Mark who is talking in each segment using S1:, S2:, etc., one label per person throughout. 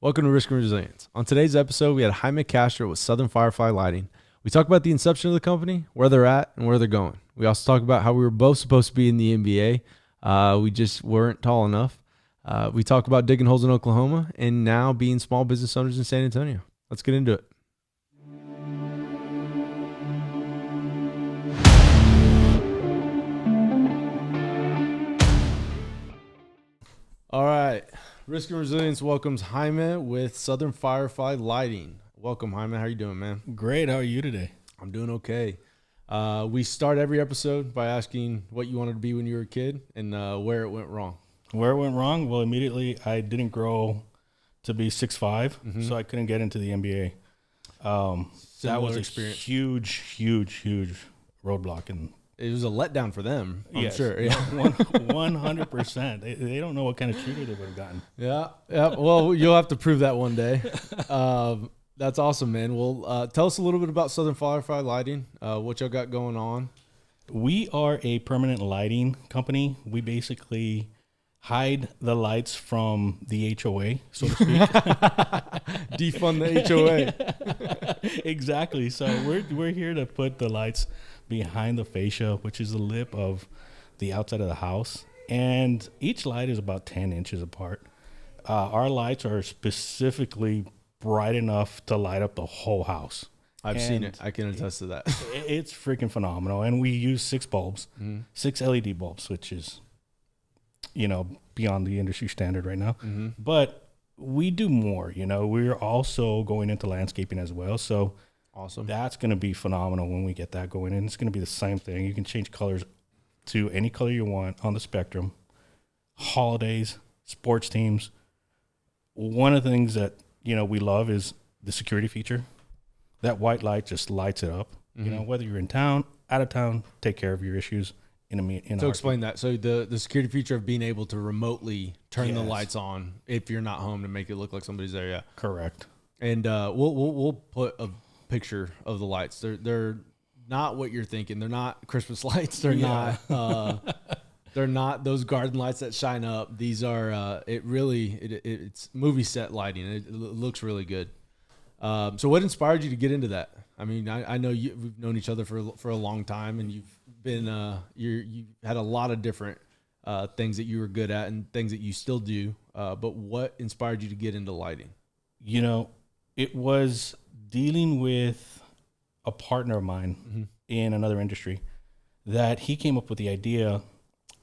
S1: Welcome to Risk and Resilience. On today's episode, we had Jaime Castro with Southern Firefly Lighting. We talk about the inception of the company, where they're at, and where they're going. We also talk about how we were both supposed to be in the NBA. We just weren't tall enough. We talk about digging holes in Oklahoma and now being small business owners in San Antonio. Let's get into it. All right. Risk and Resilience welcomes Jaime with Southern Firefly Lighting. Welcome, Jaime. How are you doing, man?
S2: Great. How are you today?
S1: I'm doing okay. We start every episode by asking what you wanted to be when you were a kid and where it went wrong.
S2: Where it went wrong? Well, immediately I didn't grow to be 6'5", so I couldn't get into the NBA. That was a
S1: experience.
S2: huge roadblock. And
S1: It was a letdown for them, I'm
S2: yes,
S1: sure. Yeah.
S2: 100%. They don't know what kind of shooter they would have gotten.
S1: Yeah. Well, you'll have to prove that one day. That's awesome, man. Well, tell us a little bit about Southern Firefly Lighting, what y'all got going on.
S2: We are a permanent lighting company. We basically hide the lights from the HOA, so to speak.
S1: Defund the HOA.
S2: Exactly. So we're here to put the lights behind the fascia, which is the lip of the outside of the house. And each light is about 10 inches apart. Our lights are specifically bright enough to light up the whole house.
S1: I've seen it. I can attest to that.
S2: It's freaking phenomenal. And we use 6 bulbs, 6 LED bulbs, which is, beyond the industry standard right now. But we do more, we're also going into landscaping as well. So
S1: Awesome.
S2: that's going to be phenomenal when we get that going. And it's going to be the same thing. You can change colors to any color you want on the spectrum. Holidays, sports teams. One of the things that, we love is the security feature. That white light just lights it up. Whether you're in town, out of town, take care of your issues
S1: So explain that. So the security feature of being able to remotely turn the
S2: Yes.
S1: lights on if you're not home to make it look like somebody's there. Yeah.
S2: Correct.
S1: And we'll put a picture of the lights. They're not what you're thinking. They're not Christmas lights. They're not those garden lights that shine up. These are it's movie set lighting. It looks really good. So what inspired you to get into that? I mean, I know we've known each other for a long time, and you've been you had a lot of different things that you were good at and things that you still do. But what inspired you to get into lighting?
S2: It was dealing with a partner of mine in another industry that he came up with the idea,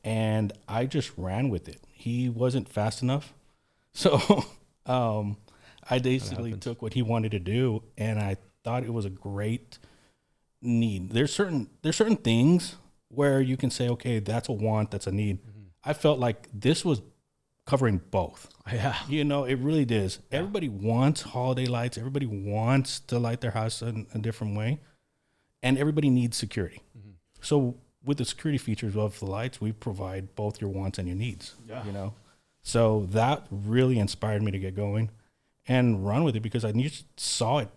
S2: and I just ran with it. He wasn't fast enough. So I basically took what he wanted to do, and I thought it was a great need. There's certain things where you can say, okay, that's a want, that's a need. I felt like this was covering both.
S1: Yeah.
S2: It really is. Yeah. Everybody wants holiday lights. Everybody wants to light their house in a different way. And everybody needs security. So with the security features of the lights, we provide both your wants and your needs. Yeah. So that really inspired me to get going and run with it, because I just saw it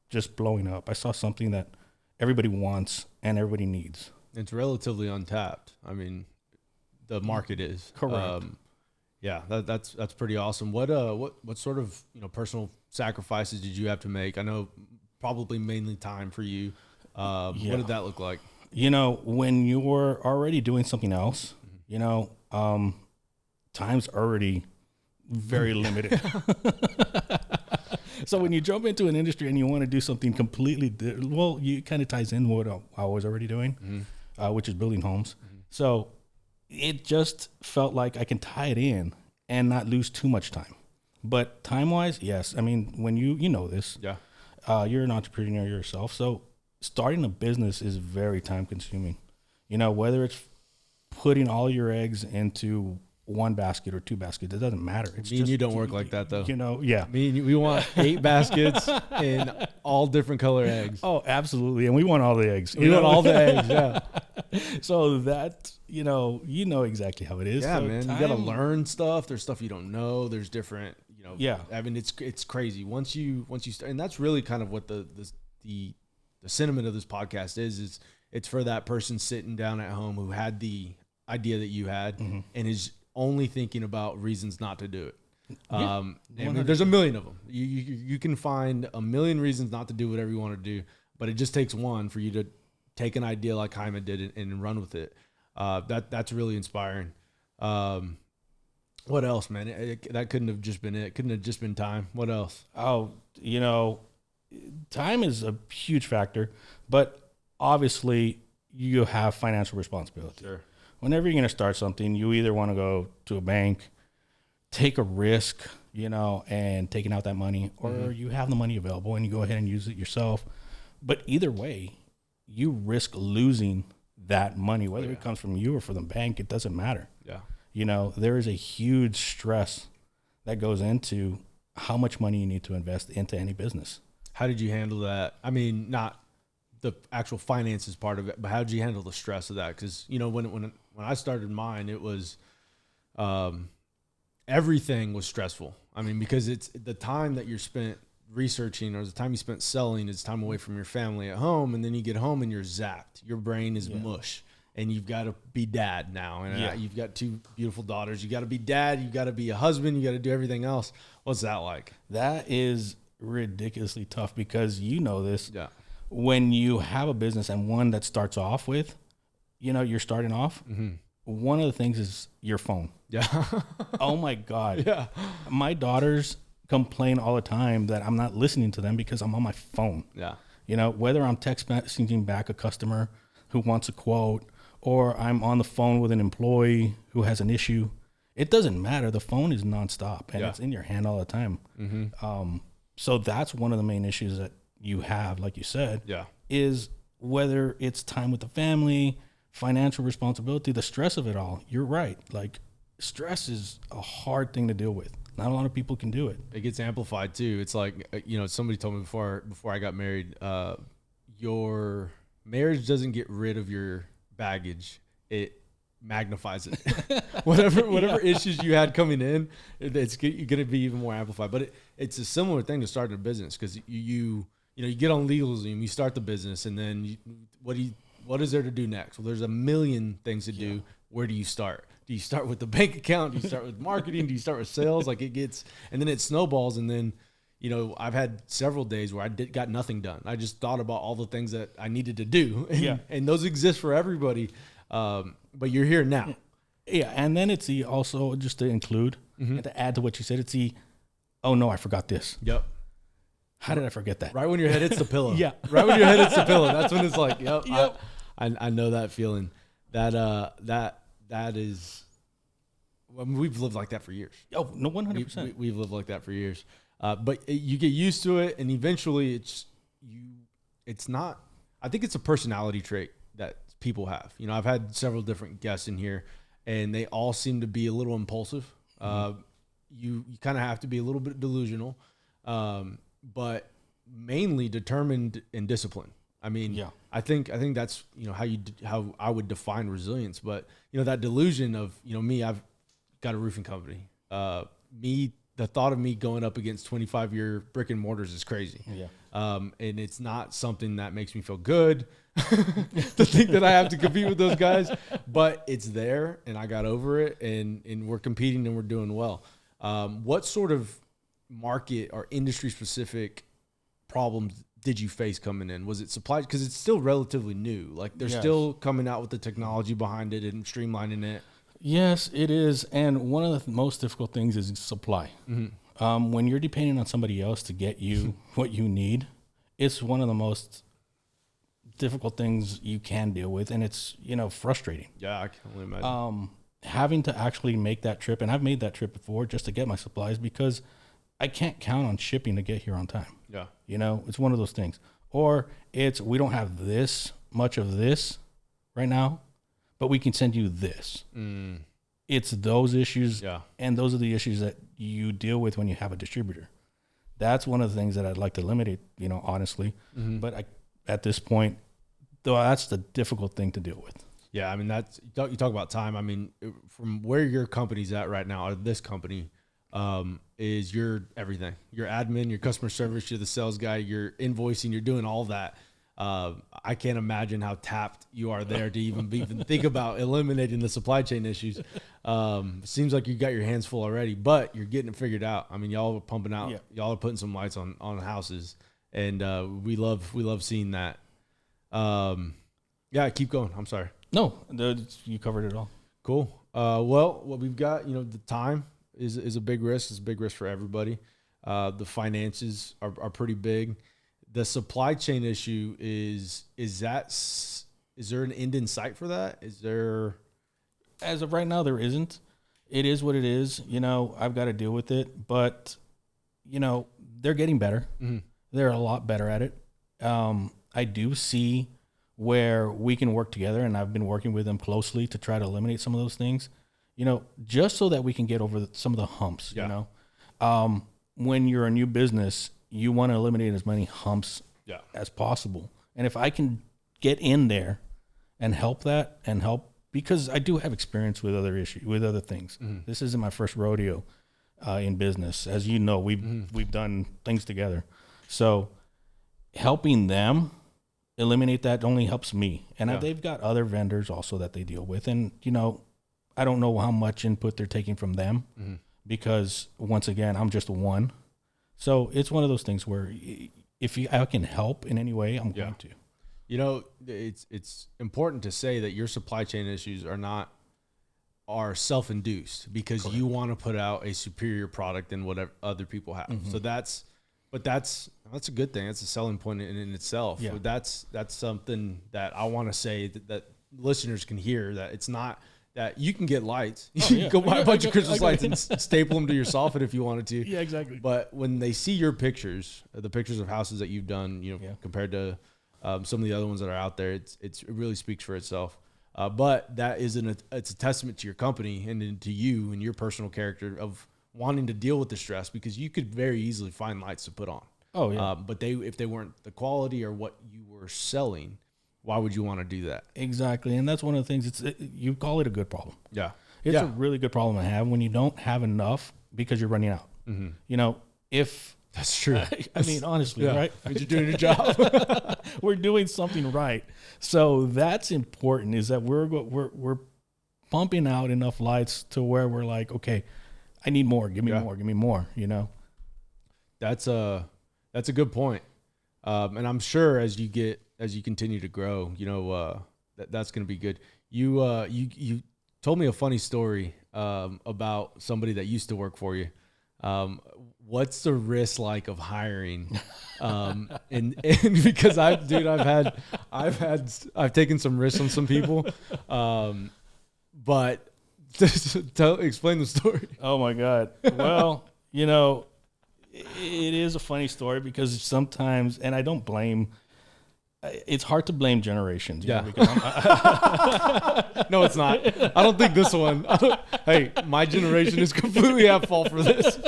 S2: just blowing up. I saw something that everybody wants and everybody needs.
S1: It's relatively untapped. I mean, the market is
S2: correct.
S1: Yeah, that's pretty awesome. What sort of personal sacrifices did you have to make? I know probably mainly time for you. What did that look like?
S2: When you're already doing something else, time's already very limited. So when you jump into an industry and you want to do something completely, you kind of ties in what I was already doing, which is building homes. So it just felt like I can tie it in and not lose too much time. But time-wise, yes. I mean, when you know this, you're an entrepreneur yourself. So starting a business is very time-consuming. Whether it's putting all your eggs into one basket or 2 baskets, it doesn't matter. It's
S1: Me and you don't work like that, though.
S2: Yeah.
S1: Me and you, we want 8 baskets and all different color eggs.
S2: Oh, absolutely. And we want all the eggs.
S1: We want all the eggs, yeah.
S2: So that, you know exactly how it is.
S1: Yeah,
S2: so
S1: man. You got to learn stuff. There's stuff you don't know. There's different,
S2: Yeah.
S1: I mean, it's crazy. Once you start, and that's really kind of what the sentiment of this podcast is it's for that person sitting down at home who had the idea that you had and is only thinking about reasons not to do it. I mean, there's a million of them. You can find a million reasons not to do whatever you want to do, but it just takes one for you to take an idea like Jaime did and run with it. That's really inspiring. What else, man? That couldn't have just been it. Couldn't have just been time. What else?
S2: Oh, time is a huge factor, but obviously you have financial responsibility.
S1: Sure.
S2: Whenever you're going to start something, you either want to go to a bank, take a risk, and taking out that money, or you have the money available and you go ahead and use it yourself. But either way, you risk losing that money, whether it comes from you or from the bank, it doesn't matter.
S1: Yeah.
S2: There is a huge stress that goes into how much money you need to invest into any business.
S1: How did you handle that? I mean, not the actual finances part of it, but how did you handle the stress of that? Because, when I started mine, it was everything was stressful. I mean, because it's the time that you're spent researching or the time you spent selling is time away from your family at home, and then you get home and you're zapped. Your brain is mush. And you've got to be dad now. And you've got 2 beautiful daughters. You got to be dad. You got to be a husband. You got to do everything else. What's that like?
S2: That is ridiculously tough because this.
S1: Yeah.
S2: When you have a business and one that starts off with, you're starting off, one of the things is your phone.
S1: Yeah.
S2: Oh, my God.
S1: Yeah.
S2: My daughters complain all the time that I'm not listening to them because I'm on my phone.
S1: Yeah.
S2: Whether I'm text messaging back a customer who wants a quote, or I'm on the phone with an employee who has an issue, it doesn't matter. The phone is nonstop and it's in your hand all the time. So that's one of the main issues that you have, like you said, is whether it's time with the family, financial responsibility, the stress of it all. You're right. Like, stress is a hard thing to deal with. Not a lot of people can do it.
S1: It gets amplified too. It's like, somebody told me before I got married, your marriage doesn't get rid of your baggage, it magnifies it. whatever issues you had coming in, it's going to be even more amplified. But it's a similar thing to starting a business, because you get on LegalZoom, you start the business, and then what is there to do next? Well, there's a million things to do. Where do you start? Do you start with the bank account? Do you start with marketing? Do you start with sales? Like, and then it snowballs, and then I've had several days where I got nothing done. I just thought about all the things that I needed to do. And those exist for everybody. But you're here now.
S2: Yeah. And then it's also just to include and to add to what you said, it's oh no, I forgot this.
S1: Yep.
S2: How did I forget that?
S1: Right when your head hits the pillow.
S2: Yeah.
S1: Right when your head hits the pillow. That's when it's like, yep. I know that feeling. That is, I mean, we've lived like that for years.
S2: Oh, no, 100%.
S1: We've lived like that for years. But you get used to it, and eventually it's not, I think it's a personality trait that people have. I've had several different guests in here, and they all seem to be a little impulsive. You kind of have to be a little bit delusional, but mainly determined and disciplined. I mean, I think that's, how I would define resilience, but that delusion of, me, I've got a roofing company, the thought of me going up against 25-year brick and mortars is crazy. Yeah. And it's not something that makes me feel good to think that I have to compete with those guys, but it's there, and I got over it, and we're competing and we're doing well. What sort of market or industry specific problems did you face coming in? Was it supply? Because it's still relatively new. Like, they're still coming out with the technology behind it and streamlining it.
S2: Yes, it is. And one of the most difficult things is supply. When you're depending on somebody else to get you what you need, it's one of the most difficult things you can deal with. And it's, frustrating.
S1: Yeah, I can only imagine.
S2: Having to actually make that trip, and I've made that trip before just to get my supplies, because I can't count on shipping to get here on time.
S1: Yeah.
S2: It's one of those things. Or we don't have this much of this right now, but we can send you this. It's those issues. Yeah. And those are the issues that you deal with when you have a distributor. That's one of the things that I'd like to eliminate, honestly. But at this point, though, that's the difficult thing to deal with.
S1: Yeah. I mean, you talk about time. I mean, from where your company's at right now, or this company, is your everything. Your admin, your customer service, you're the sales guy, you're invoicing, you're doing all that. I can't imagine how tapped you are there to even think about eliminating the supply chain issues. Seems like you got your hands full already, but you're getting it figured out. I mean, y'all are pumping out, y'all are putting some lights on houses, and we love seeing that. Yeah, keep going. I'm sorry.
S2: No, you covered it all.
S1: Cool. Well, what we've got, the time is a big risk. It's a big risk for everybody. The finances are pretty big. The supply chain issue is there an end in sight for that? Is there?
S2: As of right now, there isn't. It is what it is. I've got to deal with it, but they're getting better. Mm-hmm. They're a lot better at it. I do see where we can work together, and I've been working with them closely to try to eliminate some of those things, just so that we can get over some of the humps, when you're a new business, you want to eliminate as many humps as possible. And if I can get in there and help because I do have experience with other things. Mm-hmm. This isn't my first rodeo in business. As you know, we've done things together. So helping them eliminate that only helps me. And they've got other vendors also that they deal with. And, I don't know how much input they're taking from them because, once again, I'm just one. So it's one of those things where if I can help in any way, I'm going to.
S1: It's important to say that your supply chain issues are self-induced because Correct. You want to put out a superior product than what other people have. Mm-hmm. So that's a good thing. That's a selling point in itself. Yeah. That's something that I want to say that listeners can hear, that it's not that you can get lights. You can go buy a bunch of Christmas lights and staple them to your soffit if you wanted to.
S2: Yeah, exactly.
S1: But when they see your pictures, the pictures of houses that you've done, compared to some of the other ones that are out there, it really speaks for itself. But that it's a testament to your company and to you and your personal character of wanting to deal with the stress, because you could very easily find lights to put on.
S2: Oh yeah.
S1: But if they weren't the quality or what you were selling, why would you want to do that?
S2: Exactly. And that's one of the things, you call it a good problem.
S1: Yeah.
S2: It's a really good problem to have when you don't have enough because you're running out. Mm-hmm. If
S1: that's true.
S2: I mean, honestly, right?
S1: You're doing your job.
S2: We're doing something right. So that's important, is that we're pumping out enough lights to where we're like, okay, I need more. Give me more. Give me more.
S1: That's a good point. And I'm sure as you continue to grow, that's going to be good. You told me a funny story about somebody that used to work for you. What's the risk like of hiring? And because I've taken some risks on some people. But explain the story.
S2: Oh my God. Well, it is a funny story because sometimes, and I don't blame, it's hard to blame generations.
S1: Yeah. No, it's not. I don't think this one. Hey, my generation is completely at fault for this.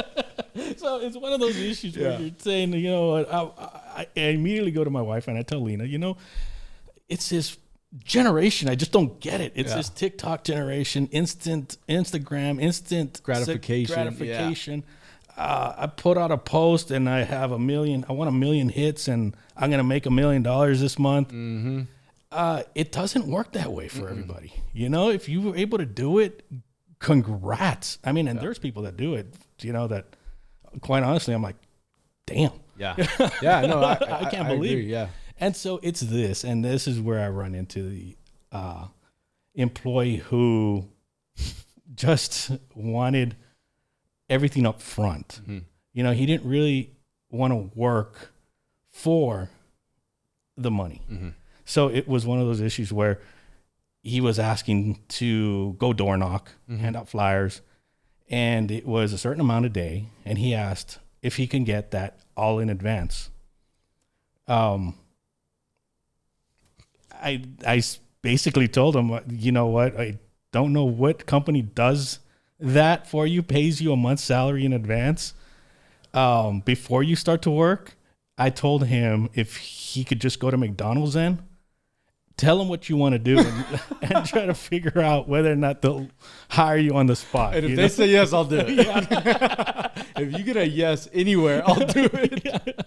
S2: So it's one of those issues where you're saying, I immediately go to my wife and I tell Lena, it's this generation. I just don't get it. It's this TikTok generation, Instagram, instant gratification. I put out a post and I want 1 million hits and I'm going to make $1 million this month. Mm-hmm. It doesn't work that way for everybody. If you were able to do it, congrats. I mean, and there's people that do it, that quite honestly, I'm like, damn.
S1: Yeah. Yeah. No,
S2: I can't believe
S1: agree, yeah.
S2: And so it's this, and this is where I run into the employee who just wanted everything up front. Mm-hmm. He didn't really want to work for the money. Mm-hmm. So it was one of those issues where he was asking to go door knock, hand out flyers, and it was a certain amount a day, and he asked if he can get that all in advance. I basically told him, you know what, I don't know what company does that for you, pays you a month's salary in advance before you start to work. I told him if he could just go to McDonald's then, tell them what you want to do and try to figure out whether or not they'll hire you on the spot.
S1: And if they say yes, I'll do it. If you get a yes anywhere, I'll do it.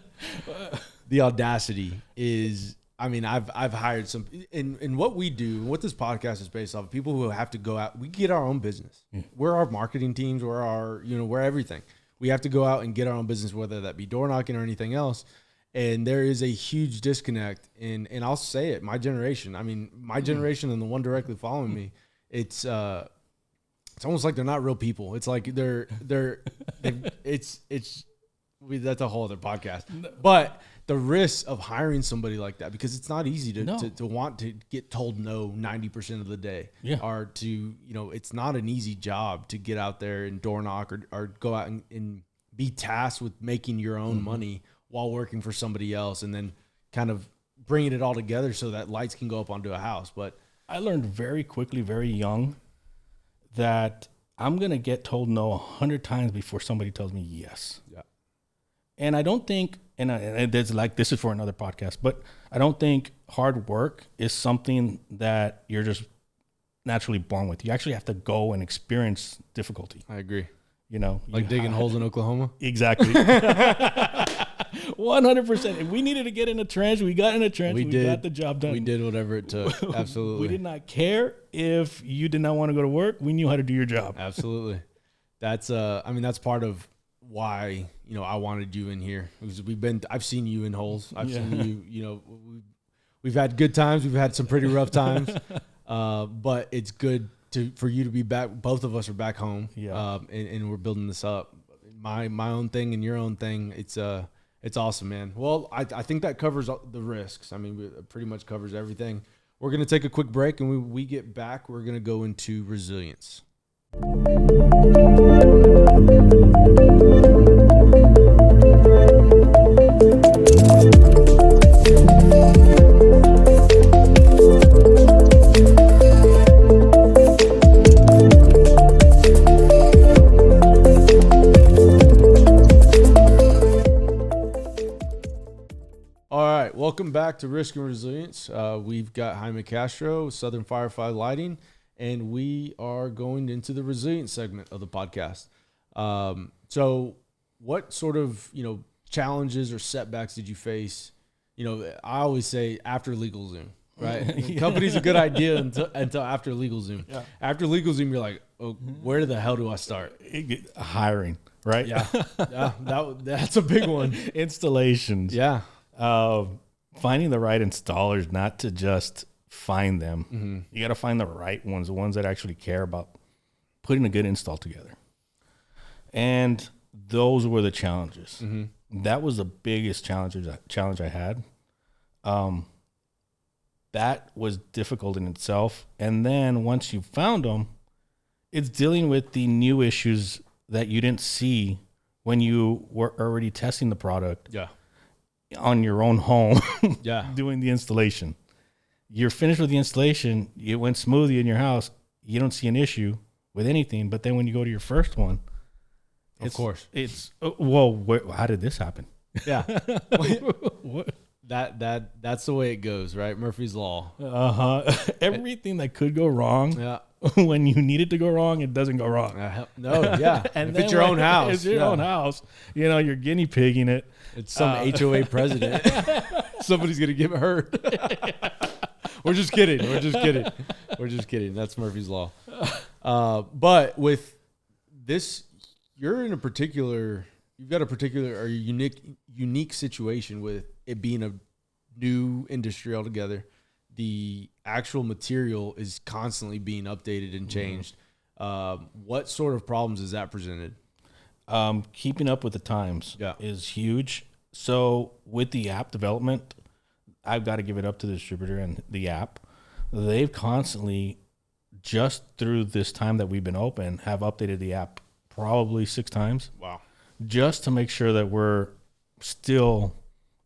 S1: The audacity is, I mean, I've hired some in what we do, what this podcast is based off of, people who have to go out. We get our own business. Yeah. We're our marketing teams. We're everything. We have to go out and get our own business, whether that be door knocking or anything else. And there is a huge disconnect. And I'll say it, my generation. I mean, my generation and the one directly following me. It's almost like they're not real people. It's like that's a whole other podcast. But the risk of hiring somebody like that, because it's not easy to want to get told no 90% of the day, or to, it's not an easy job to get out there and door knock or go out and be tasked with making your own money while working for somebody else, and then kind of bringing it all together so that lights can go up onto a house. But
S2: I learned very quickly, very young, that I'm going to get told no 100 times before somebody tells me yes. Yeah. And I don't think, and it's like, this is for another podcast, but I don't think hard work is something that you're just naturally born with. You actually have to go and experience difficulty.
S1: I agree.
S2: Like
S1: digging holes in Oklahoma.
S2: Exactly. 100%. If we needed to get in a trench, we got in a trench. We got the job done.
S1: We did whatever it took. Absolutely.
S2: We did not care if you did not want to go to work. We knew how to do your job.
S1: Absolutely. That's that's part of why, I wanted you in here. Because I've seen you in holes. I've seen you, we've had good times. We've had some pretty rough times. But it's good for you to be back. Both of us are back home. Yeah. And we're building this up. My own thing and your own thing. It's awesome, man. Well, I think that covers the risks. I mean, it pretty much covers everything. We're going to take a quick break, and when we get back, we're going to go into resilience. Welcome back to Risk and Resilience. We've got Jaime Castro, Southern Firefly Lighting, and we are going into the resilience segment of the podcast. So what sort of, challenges or setbacks did you face? I always say after LegalZoom, right? Yeah. Company's a good idea until after LegalZoom. Yeah. After LegalZoom, you're like, oh, where the hell do I start?
S2: Hiring, right?
S1: Yeah. That's a big one.
S2: Installations.
S1: Yeah.
S2: Finding the right installers, not to just find them. Mm-hmm. You got to find the right ones, the ones that actually care about putting a good install together. And those were the challenges. Mm-hmm. That was the biggest challenge I had. That was difficult in itself. And then once you found them, it's dealing with the new issues that you didn't see when you were already testing the product. Yeah. On your own home, doing the installation. You're finished with the installation. It went smoothly in your house. You don't see an issue with anything. But then when you go to your first one,
S1: of course,
S2: it's whoa. How did this happen?
S1: Yeah, that's the way it goes, right? Murphy's Law.
S2: Everything that could go wrong. Yeah. When you need it to go wrong, it doesn't go wrong.
S1: And if it's your own house.
S2: It's your own house. You're guinea pigging it.
S1: It's some HOA president. Somebody's going to get hurt. We're just kidding. That's Murphy's Law. But with this, you've got a particular or unique situation with it being a new industry altogether. The actual material is constantly being updated and changed. What sort of problems is that presented?
S2: Keeping up with the times is huge. So with the app development, I've got to give it up to the distributor and the app. They've constantly, just through this time that we've been open, have updated the app probably 6 times. Wow. Just to make sure that we're still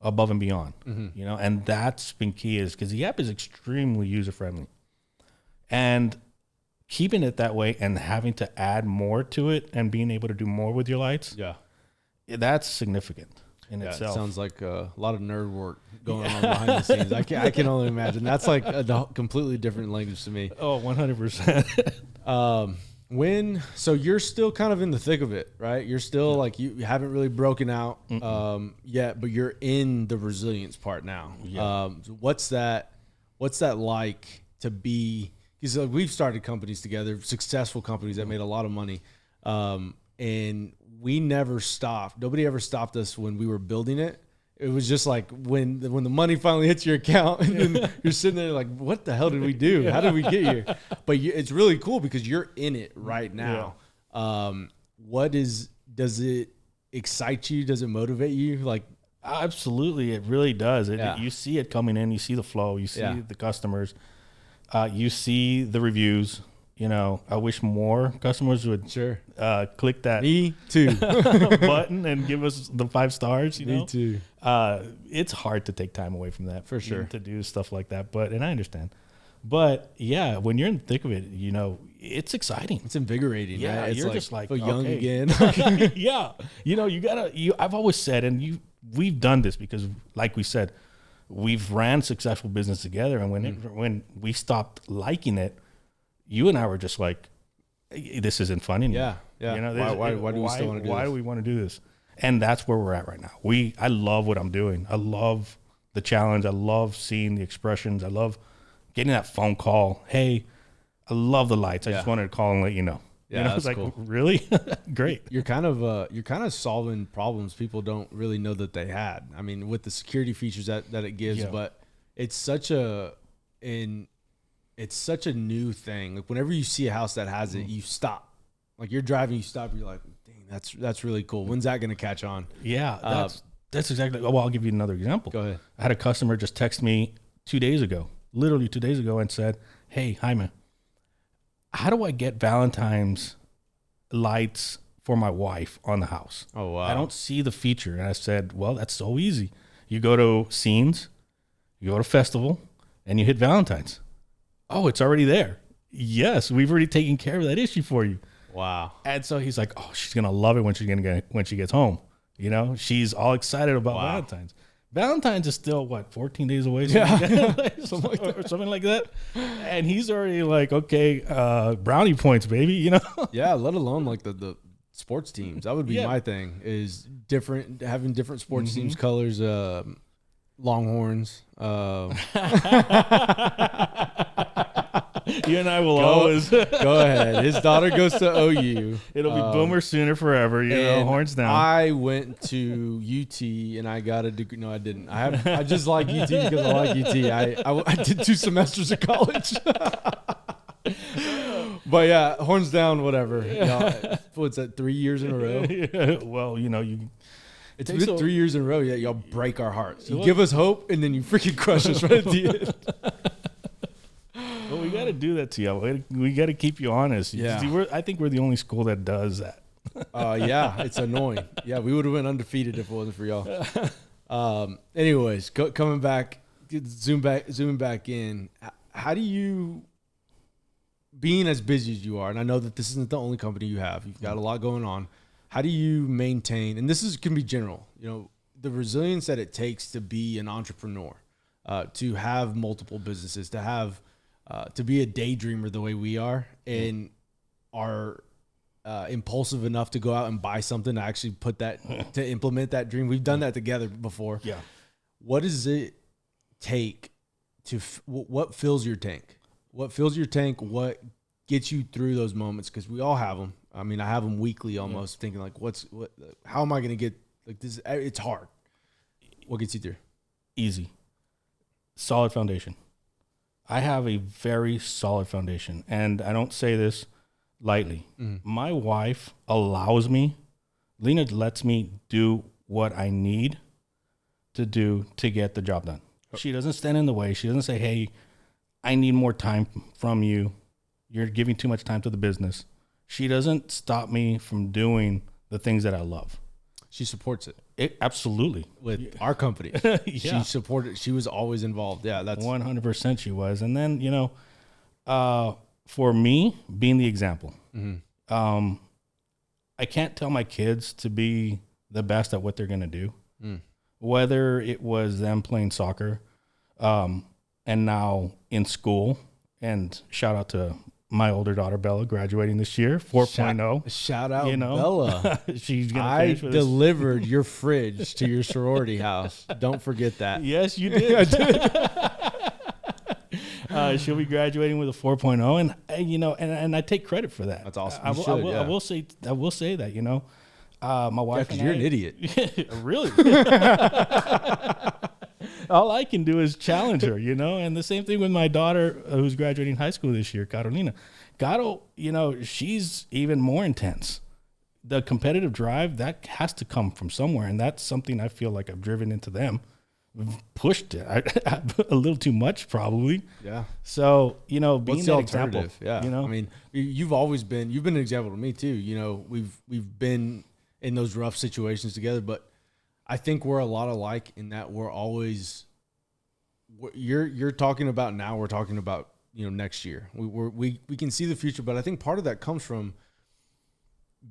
S2: above and beyond, and that's been key, is because the app is extremely user-friendly. And keeping it that way and having to add more to it and being able to do more with your lights, that's significant in itself.
S1: It sounds like a lot of nerd work going on behind the scenes. I can only imagine. That's like a completely different language to me.
S2: Oh, 100%.
S1: So you're still kind of in the thick of it, right? You're still like, you haven't really broken out yet, but you're in the resilience part now. So what's that like to be, because we've started companies together, successful companies that made a lot of money. And we never stopped. Nobody ever stopped us when we were building it. It was just like when the money finally hits your account, and then you're sitting there like, what the hell did we do? How did we get here? But it's really cool because you're in it right now. Does it excite you? Does it motivate you? Like,
S2: absolutely, it really does. You see it coming in. You see the flow. You see the customers. You see the reviews. You know, I wish more customers would click that
S1: Me too
S2: button and give us the 5 stars.
S1: Me too.
S2: It's hard to take time away from that
S1: for sure
S2: to do stuff like that. And I understand. But yeah, when you're in the thick of it, you know, it's exciting.
S1: It's invigorating.
S2: Yeah,
S1: right? It's
S2: you're just like
S1: feel young again.
S2: Yeah, you know, I've always said, and we've done this because, like we said, we've ran successful business together, and when we stopped liking it, you and I were just like, this isn't fun anymore.
S1: Yeah.
S2: You know,
S1: why do we still want to do this?
S2: Why do we want to do this? And that's where we're at right now. I love what I'm doing. I love the challenge. I love seeing the expressions. I love getting that phone call. Hey, I love the lights. I just wanted to call and let you know.
S1: Yeah,
S2: you know,
S1: that's
S2: it's like,
S1: cool.
S2: Really? Great.
S1: You're kind of solving problems people don't really know that they had. I mean, with the security features that it gives, but it's such a new thing. Like whenever you see a house that has it, you stop. Like you're driving, you stop. You're like, dang, that's really cool. When's that going to catch on?
S2: Yeah, that's exactly. Well, I'll give you another example.
S1: Go ahead.
S2: I had a customer just text me literally 2 days ago, and said, "Hey, Jaime, how do I get Valentine's lights for my wife on the house?
S1: Oh wow,
S2: I don't see the feature." And I said, "Well, that's so easy. You go to Scenes, you go to Festival, and you hit Valentine's." Oh, it's already there. Yes, we've already taken care of that issue for you.
S1: Wow.
S2: And so he's like, "Oh, she's gonna love it when she gets home." You know, she's all excited about Valentine's. Valentine's is still 14 days away? Something like that. And he's already like, okay, brownie points, baby. You know?
S1: Yeah. Let alone like the sports teams. That would be my thing. Is having different sports teams colors. Longhorns.
S2: You and I will always
S1: go ahead. His daughter goes to OU.
S2: It'll be Boomer Sooner forever. You know, horns down.
S1: I went to UT and I got a degree. No, I didn't. I just like UT because I like UT. I did 2 semesters of college. But yeah, horns down. Whatever. What's that? 3 years in a row.
S2: Yeah, well, you know
S1: It's been 3 years in a row. Yeah, y'all break our hearts. You give us hope, and then you freaking crush us right at the end.
S2: Well, we got to do that to you. We got to keep you honest.
S1: Yeah.
S2: See, I think we're the only school that does that.
S1: Yeah, it's annoying. Yeah, we would have been undefeated if it wasn't for y'all. Anyways, coming back, zooming back in. How do you, being as busy as you are, and I know that this isn't the only company you have. You've got a lot going on. How do you maintain, and can be general, you know, the resilience that it takes to be an entrepreneur, to have multiple businesses, to be a daydreamer the way we are, and are impulsive enough to go out and buy something to actually to implement that dream. We've done that together before.
S2: Yeah.
S1: What does it take what fills your tank? What fills your tank? What gets you through those moments? Because we all have them. I mean, I have them weekly almost, thinking like, how am I going to get like this? It's hard. What gets you through?
S2: Easy. Solid foundation. I have a very solid foundation, and I don't say this lightly. My wife allows me, Lena lets me do what I need to do to get the job done. She doesn't stand in the way. She doesn't say, hey, I need more time from you. You're giving too much time to the business. She doesn't stop me from doing the things that I love.
S1: She supports it.
S2: Absolutely.
S1: With our company. She supported. She was always involved. Yeah, that's
S2: 100% she was. And then, you know, for me, being the example, I can't tell my kids to be the best at what they're going to do. Whether it was them playing soccer, and now in school, and shout out to my older daughter Bella graduating this year, 4.0.
S1: Shout out, Bella.
S2: She's gonna
S1: I
S2: finish with
S1: delivered your fridge to your sorority house. Don't forget that.
S2: Yes, you did. I did. She'll be graduating with a 4.0, and and I take credit for that.
S1: That's awesome.
S2: I will say that, my wife.
S1: Because you're an idiot.
S2: Really. All I can do is challenge her, and the same thing with my daughter who's graduating high school this year, Carolina. Caro, she's even more intense. The competitive drive, that has to come from somewhere, and that's something I feel like I've driven into them. Pushed it a little too much, probably.
S1: Yeah.
S2: So being
S1: What's the
S2: that
S1: alternative?
S2: example,
S1: Yeah. I mean, you've been an example to me too. We've been in those rough situations together, but I think we're a lot alike in that we're always. You're talking about now. We're talking about next year. We can see the future, but I think part of that comes from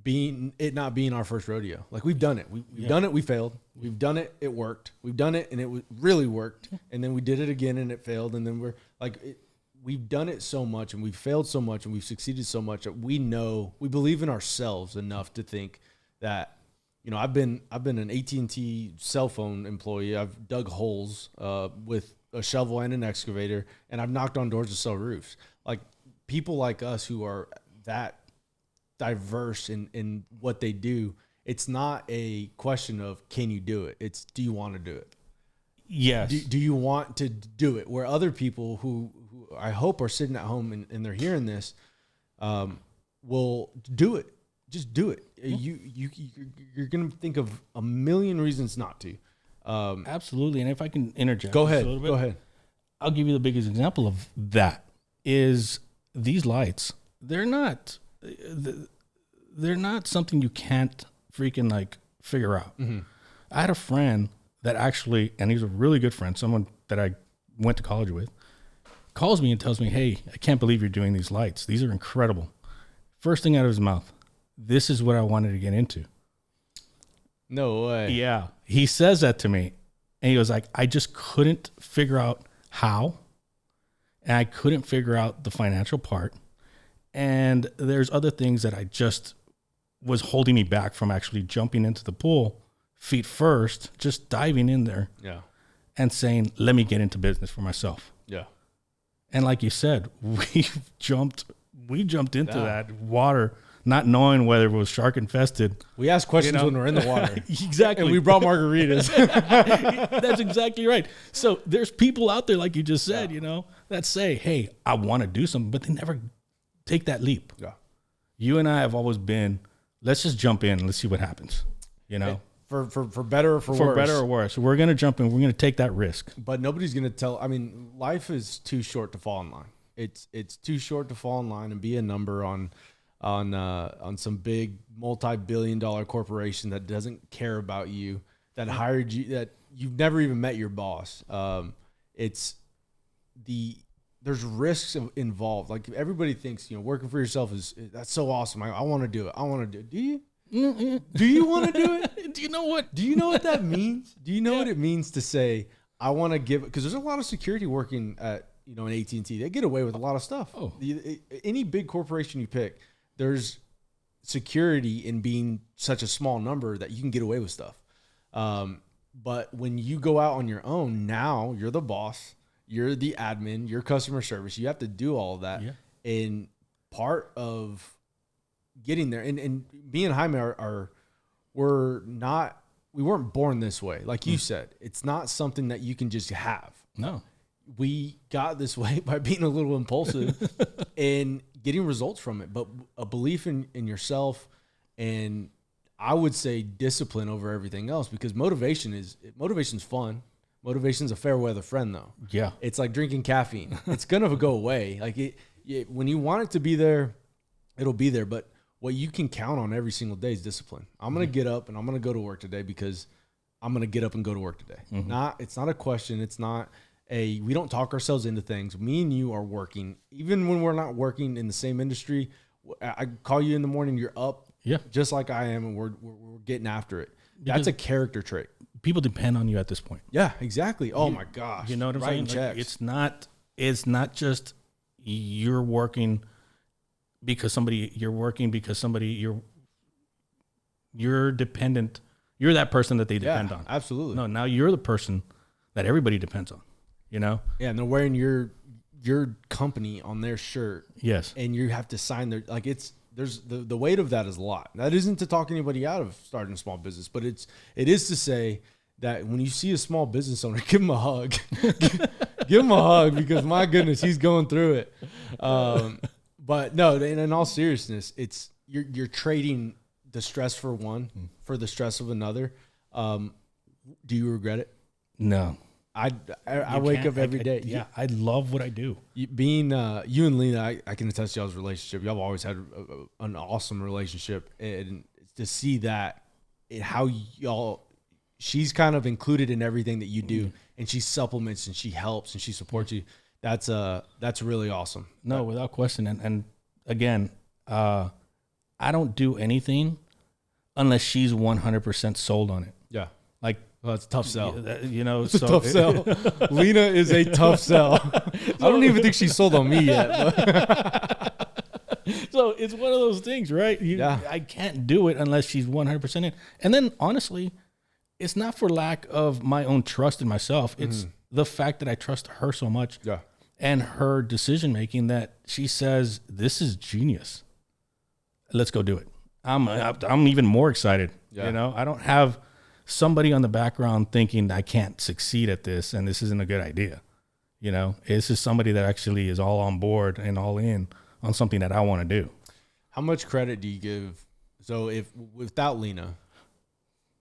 S1: not being our first rodeo. Like we've done it. We've done it. We failed. We've done it. It worked. We've done it, and it really worked. And then we did it again, and it failed. And then we've done it so much, and we've failed so much, and we've succeeded so much that we believe in ourselves enough to think that. I've been an AT&T cell phone employee. I've dug holes with a shovel and an excavator, and I've knocked on doors to sell roofs. Like people like us who are that diverse in what they do, it's not a question of can you do it? It's do you want to do it?
S2: Yes.
S1: Do you want to do it? Where other people who I hope are sitting at home and they're hearing this will do it. Just do it. You're going to think of a million reasons not to.
S2: Absolutely. And if I can interject.
S1: Go ahead. Go ahead.
S2: I'll give you the biggest example of that is these lights. They're not something you can't freaking figure out. Mm-hmm. I had a friend that actually, and he's a really good friend, someone that I went to college with, calls me and tells me, "Hey, I can't believe you're doing these lights. These are incredible." First thing out of his mouth, "This is what I wanted to get into."
S1: No way.
S2: Yeah. He says that to me. And he was like, I just couldn't figure out how. And I couldn't figure out the financial part. And there's other things that I just was holding me back from actually jumping into the pool, feet first, just diving in there.
S1: Yeah.
S2: And saying, let me get into business for myself.
S1: Yeah.
S2: And like you said, we jumped into that water, not knowing whether it was shark infested.
S1: We ask questions when we're in the water.
S2: Exactly.
S1: And we brought margaritas.
S2: That's exactly right. So there's people out there, like you just said, that say, hey, I want to do something, but they never take that leap.
S1: Yeah.
S2: You and I have always been, let's just jump in and let's see what happens,
S1: For better or for worse.
S2: For better or worse. We're going to jump in. We're going to take that risk.
S1: But nobody's going to tell. I mean, life is too short to fall in line. It's too short to fall in line and be a number on some big multi-billion-dollar corporation that doesn't care about you, that hired you, that you've never even met your boss. There's risks involved. Like everybody thinks, working for yourself that's so awesome. I want to do it. I want to do it. Do you? Do you want to do it?
S2: Do you know what?
S1: Do you know what that means? Do you know what it means to say, I want to give it? Because there's a lot of security working at, in AT&T. They get away with a lot of stuff.
S2: Oh.
S1: Any big corporation you pick, there's security in being such a small number that you can get away with stuff. But when you go out on your own, now you're the boss, you're the admin, you're customer service. You have to do all of that. Yeah. And part of getting there, and me and Jaime we weren't born this way. Like you said, it's not something that you can just have.
S2: No.
S1: We got this way by being a little impulsive and getting results from it, but a belief in yourself, and I would say discipline over everything else, because motivation's fun. Motivation's a fair weather friend, though.
S2: Yeah.
S1: It's like drinking caffeine. It's going to go away. Like when you want it to be there, it'll be there. But what you can count on every single day is discipline. I'm going to get up and I'm going to go to work today because I'm going to get up and go to work today. Mm-hmm. It's not a question. It's not we don't talk ourselves into things. Me and you are working. Even when we're not working in the same industry, I call you in the morning, you're up just like I am, and we're getting after it. That's a character trait.
S2: People depend on you at this point.
S1: Yeah, exactly. Oh my gosh.
S2: You know what I'm saying?
S1: Checks.
S2: It's not just you're working because you're working because you're dependent. You're that person that they depend on.
S1: Absolutely.
S2: No, now you're the person that everybody depends on. You know?
S1: Yeah, and they're wearing your company on their shirt.
S2: Yes.
S1: And you have to sign their there's the weight of that is a lot. That isn't to talk anybody out of starting a small business, but it is to say that when you see a small business owner, give him a hug. Give him a hug, because my goodness, he's going through it. But no, in all seriousness, it's you're trading the stress for one for the stress of another. Do you regret it?
S2: No.
S1: I wake up every day.
S2: Yeah, I love what I do.
S1: Being you and Lena, I can attest to y'all's relationship. Y'all have always had an awesome relationship, and to see that, how y'all, she's kind of included in everything that you do, and she supplements and she helps and she supports you. That's really awesome.
S2: No, without question. And again, I don't do anything unless she's 100% sold on it.
S1: Yeah.
S2: Like,
S1: well, it's a tough sell.
S2: You know,
S1: it's a tough sell. Lena is a tough sell. I don't even think she's sold on me yet.
S2: So it's one of those things, right? I can't do it unless she's 100% in. And then honestly, it's not for lack of my own trust in myself. It's the fact that I trust her so much and her decision making that she says, this is genius. Let's go do it. I'm even more excited. You know, I don't have somebody on the background thinking I can't succeed at this and this isn't a good idea. You know, it's just somebody that actually is all on board and all in on something that I want to do.
S1: How much credit do you give? So if without Lena,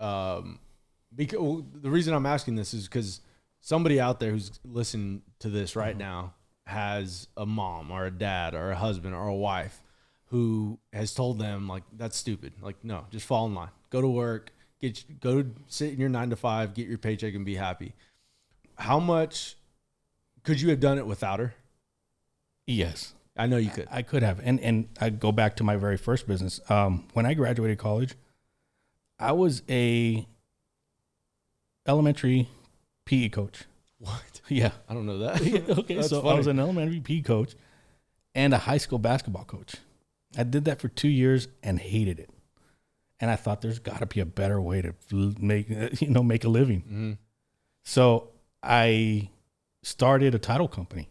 S1: because the reason I'm asking this is because somebody out there who's listening to this right now has a mom or a dad or a husband or a wife who has told them, like, that's stupid. Like, no, just fall in line, go to work, go sit in your 9 to 5, get your paycheck and be happy. How much could you have done it without her?
S2: Yes.
S1: I know you could.
S2: I could have. And I go back to my very first business. When I graduated college, I was a elementary PE coach.
S1: What?
S2: Yeah.
S1: I don't know that.
S2: Okay. So funny. I was an elementary PE coach and a high school basketball coach. I did that for 2 years and hated it. And I thought there's got to be a better way to make a living. Mm-hmm. So I started a title company,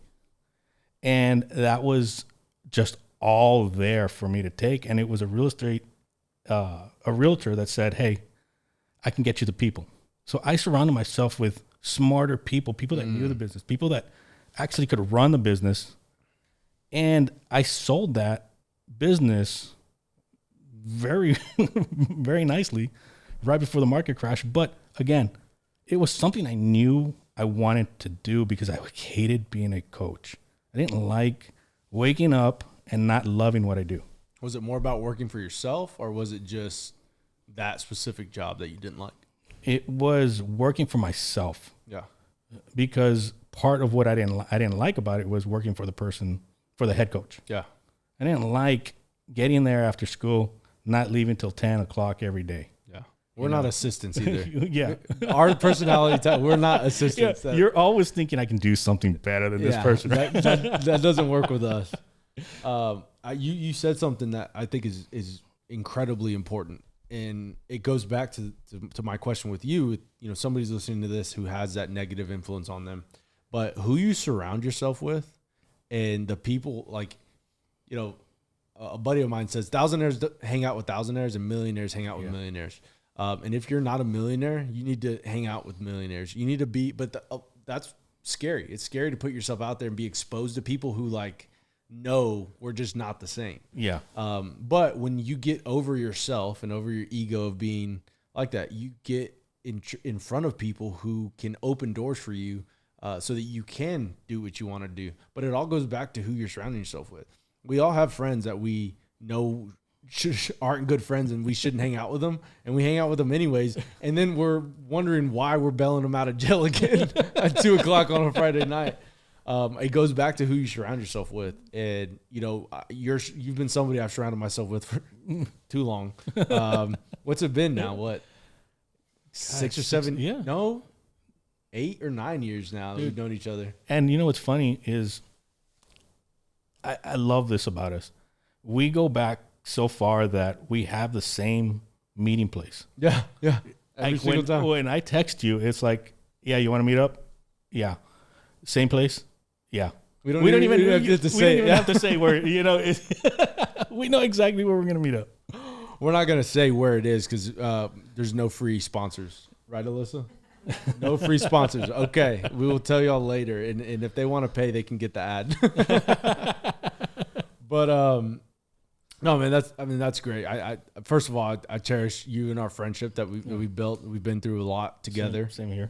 S2: and that was just all there for me to take. And it was a realtor that said, "Hey, I can get you the people." So I surrounded myself with smarter people that knew the business, people that actually could run the business. And I sold that business very, very nicely right before the market crash. But again, it was something I knew I wanted to do because I hated being a coach. I didn't like waking up and not loving what I do.
S1: Was it more about working for yourself, or was it just that specific job that you didn't like?
S2: It was working for myself.
S1: Yeah.
S2: Because part of what I didn't like about it was working for the head coach.
S1: Yeah.
S2: I didn't like getting there after school, not leaving till 10 o'clock every day.
S1: Yeah. We're not assistants either.
S2: Yeah.
S1: Our personality type, we're not assistants.
S2: Yeah. You're always thinking I can do something better than this person.
S1: That doesn't work with us. You said something that I think is incredibly important. And it goes back to my question with you. Somebody's listening to this who has that negative influence on them, but who you surround yourself with, and the people, like, a buddy of mine says thousandaires hang out with thousandaires and millionaires hang out with millionaires. And if you're not a millionaire, you need to hang out with millionaires. You need to be, that's scary. It's scary to put yourself out there and be exposed to people who no, we're just not the same.
S2: Yeah.
S1: But when you get over yourself and over your ego of being like that, you get in front of people who can open doors for you, so that you can do what you want to do. But it all goes back to who you're surrounding yourself with. We all have friends that we know aren't good friends and we shouldn't hang out with them, and we hang out with them anyways. And then we're wondering why we're bailing them out of jail again at 2:00 on a Friday night. It goes back to who you surround yourself with. And, you've been somebody I've surrounded myself with for too long. What's it been now? What? 6 or 7?
S2: Yeah.
S1: No, 8 or 9 years now that we've known each other.
S2: And what's funny is I love this about us. we go back so far that we have the same meeting place.
S1: Yeah. Every single time.
S2: When I text you, it's like, yeah, you want to meet up? Yeah. Same place? Yeah.
S1: We don't even have to say
S2: where, we know exactly where we're going to meet up.
S1: We're not going to say where it is because there's no free sponsors. Right, Alyssa? No free sponsors. Okay. We will tell y'all later. And if they want to pay, they can get the ad. But, no, man, that's great. I first of all, I cherish you and our friendship that we built. We've been through a lot together.
S2: Same here.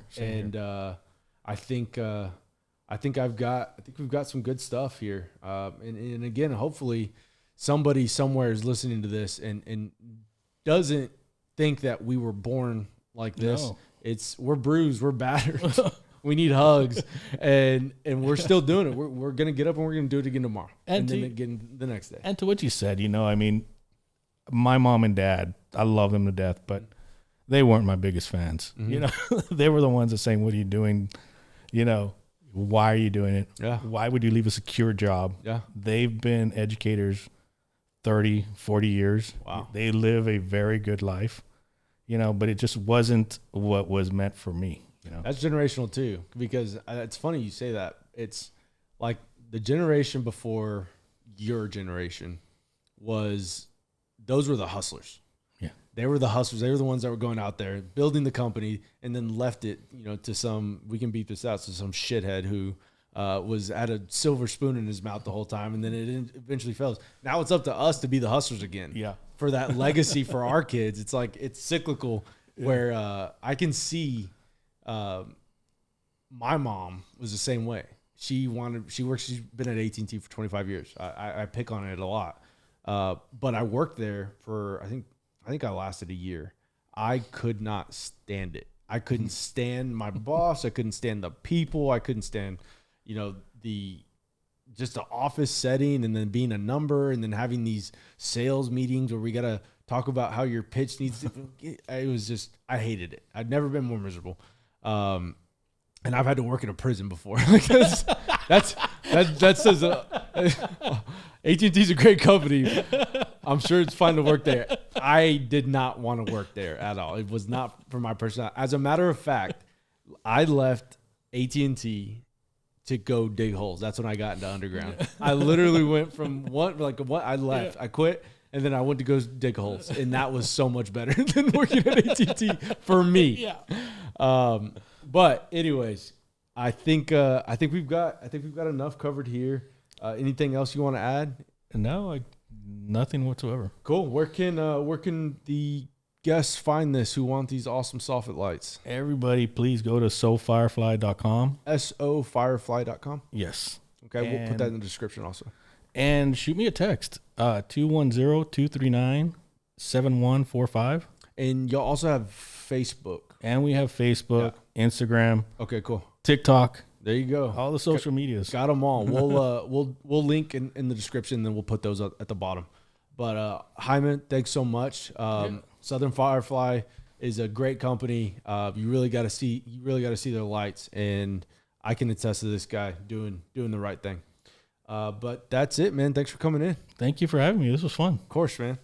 S1: I think we've got some good stuff here. And again, hopefully somebody somewhere is listening to this and doesn't think that we were born like this. No. We're bruised, we're battered. We need hugs, and we're still doing it. We're gonna get up and we're gonna do it again tomorrow, and then again the next day.
S2: And to what you said, I mean, my mom and dad, I love them to death, but they weren't my biggest fans. Mm-hmm. They were the ones that saying, "What are you doing? Why are you doing it?
S1: Yeah.
S2: Why would you leave a secure job?"
S1: Yeah.
S2: They've been educators 30, 40 years.
S1: Wow.
S2: They live a very good life, but it just wasn't what was meant for me.
S1: That's generational too, because it's funny you say that. It's like the generation before your generation those were the hustlers.
S2: Yeah.
S1: They were the hustlers. They were the ones that were going out there building the company and then left it, to some, we can beat this out, to some shithead who was at a silver spoon in his mouth the whole time. And then it eventually fails. Now it's up to us to be the hustlers again.
S2: Yeah.
S1: For that legacy for our kids. It's like, it's cyclical where I can see, my mom was the same way. She's been at AT&T for 25 years. I pick on it a lot. But I worked there for, I think I lasted a year. I could not stand it. I couldn't stand my boss. I couldn't stand the people. I couldn't stand, the office setting and then being a number and then having these sales meetings where we got to talk about how your pitch needs to, it was just, I hated it. I'd never been more miserable. And I've had to work in a prison before. That says AT&T's a great company. I'm sure it's fine to work there. I did not want to work there at all. It was not for my personality. As a matter of fact, I left AT&T to go dig holes. That's when I got into underground. I literally went from I left. I quit. And then I went to go dig holes, and that was so much better than working at AT&T for me.
S2: Yeah.
S1: But anyways, I think we've got enough covered here. Anything else you want to add?
S2: No, nothing whatsoever.
S1: Cool. Where can the guests find this who want these awesome soffit lights?
S2: Everybody, please go to sofirefly.com.
S1: sofirefly.com.
S2: Yes.
S1: Okay, we'll put that in the description also.
S2: And shoot me a text, 210-239-7145.
S1: And y'all also have Facebook.
S2: And we have Facebook, Instagram.
S1: Okay, cool.
S2: TikTok.
S1: There you go.
S2: All the social medias.
S1: Got them all. We'll link in the description, and then we'll put those at the bottom. But Jaime, thanks so much. Southern Firefly is a great company. You really got to see their lights, and I can attest to this guy doing the right thing. But that's it, man. Thanks for coming in.
S2: Thank you for having me. This was fun.
S1: Of course, man.